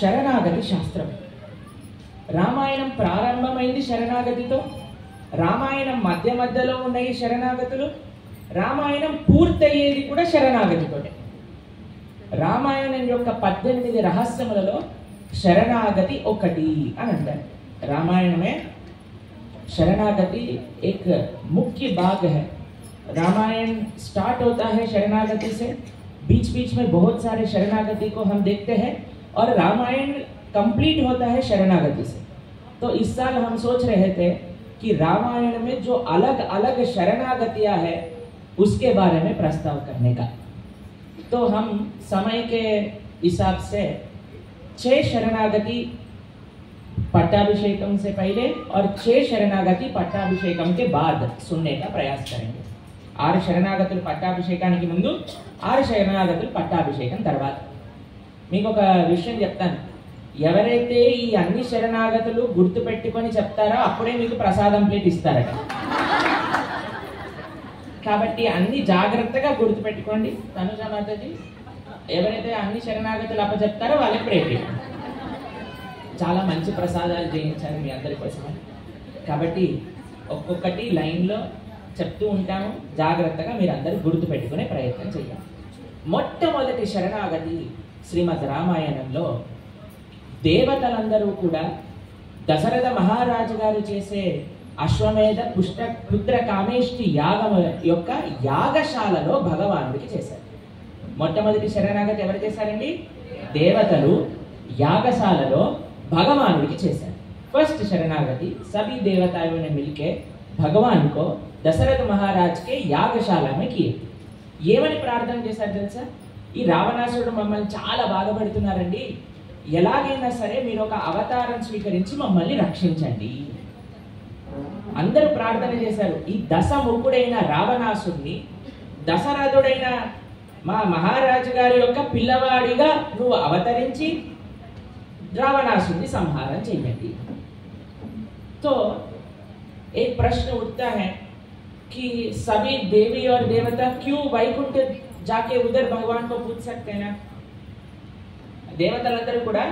శరణాగతి శాస్త్రం. రామాయణం ప్రారంభమైంది శరణాగతితో, రామాయణం మధ్య మధ్యలో ఉన్నాయి శరణాగతులు, రామాయణం పూర్తయ్యేది కూడా శరణాగతితోటే. రామాయణం యొక్క 18 రహస్యములలో శరణాగతి ఒకటి అని అంటారు. रामायण में शरणागति एक मुख्य भाग है. रामायण स्टार्ट होता है शरणागति से, बीच बीच में बहुत सारे शरणागति को हम देखते हैं और रामायण कंप्लीट होता है शरणागति से. तो इस साल हम सोच रहे थे कि रामायण में जो अलग अलग शरणागतियां हैं उसके बारे में प्रस्ताव करने का. तो हम समय के हिसाब से 6 शरणागति पट्टाभिषेकम से पहले और 6 शरणागति पट्टाभिषेकम के बाद सुनने का प्रयास करेंगे. 6 शरणागతులు పట్టాభిషేకానికి ముందు, 6 శరణాగతులు పట్టాభిషేకం తర్వాత. మీకు ఒక విషయం చెప్తాను, ఎవరైతే ఈ అన్ని శరణాగతులు గుర్తు పెట్టుకొని చెప్తారో అప్పుడే మీకు ప్రసాదం ప్లేట్ ఇస్తారట. కాబట్టి అన్ని జాగ్రత్తగా గుర్తు పెట్టుకోండి. తనుజ మాతాజీ, ఎవరైతే అన్ని శరణాగతులు అప్పచెప్తారో వాళ్ళకి ప్లేట్ ఇవ్వండి. చాలా మంచి ప్రసాదాలు చేయించారు మీ అందరి కోసమని. కాబట్టి ఒక్కొక్కటి లైన్లో చెప్తూ ఉంటాము, జాగ్రత్తగా మీరు అందరూ గుర్తుపెట్టుకునే ప్రయత్నం చేయాలి. మొట్టమొదటి శరణాగతి శ్రీమద్ రామాయణంలో దేవతలందరూ కూడా దశరథ మహారాజు గారు చేసే అశ్వమేధ పుత్ర కామేష్టి యాగం యొక్క యాగశాలలో భగవానుడికి చేశారు. మొట్టమొదటి శరణాగతి ఎవరు చేశారండి? దేవతలు యాగశాలలో भगवानुడికి చేశారు. फर्स्ट शरणागति सभी देवताओं ने मिलके भगवान को दशरथ महाराज के यागशाला में किए. ఏమని ప్రార్థన చేశారు తెలుసా? ఈ రావణాసురుడు మమ్మల్ని చాలా బాధపడుతున్నారండి, ఎలాగైనా సరే మీరు ఒక అవతారం స్వీకరించి మమ్మల్ని రక్షించండి. అందరూ ప్రార్థన చేశారు. ఈ దశముఖుడైన రావణాసురుని దశరథుడైన మా మహారాజు గారి యొక్క పిల్లవాడిగా నువ్వు అవతరించి रावणासुर संहारण चाहिए. तो एक प्रश्न उठता है कि सभी देवी और देवता क्यों वैकुंठ जाके उधर भगवान को पूछ सकते हैं ना? దేవతలందరూ కూడా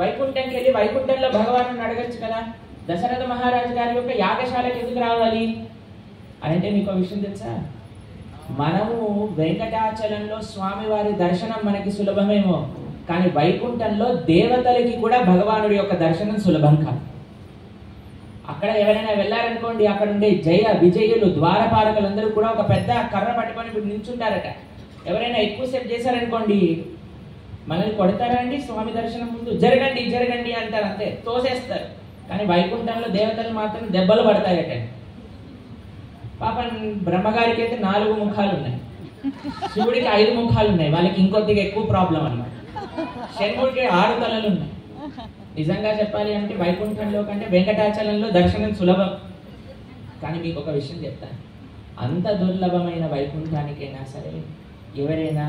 వైకుంఠంకి వెళ్ళి వైకుంఠంలో భగవాను అడగచ్చు కదా, దశరథ మహారాజు గారి యొక్క యాగశాలకు ఎందుకు రావాలి అని. అంటే మీకు ఒక విషయం తెలుసా? మనము వెంకటాచలంలో స్వామివారి దర్శనం మనకి సులభమేమో, కానీ వైకుంఠంలో దేవతలకి కూడా భగవానుడి యొక్క దర్శనం సులభం కాదు. అక్కడ ఎవరైనా వెళ్ళారనుకోండి, అక్కడ ఉండే జయ విజయులు ద్వారపాలకులందరూ కూడా ఒక పెద్ద కర్ర పట్టుకొని నిల్చుంటారట. ఎవరైనా ఎక్కువసేపు చేశారనుకోండి, మనల్ని కొడతారా అండి? స్వామి దర్శనం ముందు జరగండి జరగండి అంటారు, అంతే తోసేస్తారు. కానీ వైకుంఠంలో దేవతలు మాత్రం దెబ్బలు పడతాయట. పాపం బ్రహ్మగారికి అయితే 4 ముఖాలు ఉన్నాయి, శివుడికి 5 ముఖాలు ఉన్నాయి, వాళ్ళకి ఇంకొద్దిగా ఎక్కువ ప్రాబ్లం అన్నమాట. శంకుడికి 6 తలలు ఉన్నాయి. నిజంగా చెప్పాలి అంటే వైకుంఠంలో కంటే వెంకటాచలంలో దర్శనం సులభం. కానీ మీకు ఒక విషయం చెప్తాను, అంత దుర్లభమైన వైకుంఠానికైనా సరే ఎవరైనా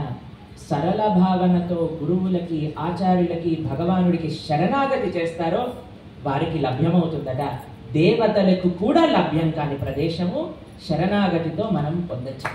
సరళ భావనతో గురువులకి ఆచార్యులకి భగవానుడికి శరణాగతి చేస్తారో వారికి లభ్యమవుతుందట. దేవతలకు కూడా లభ్యం కాని ప్రదేశము శరణాగతితో మనం పొందొచ్చు.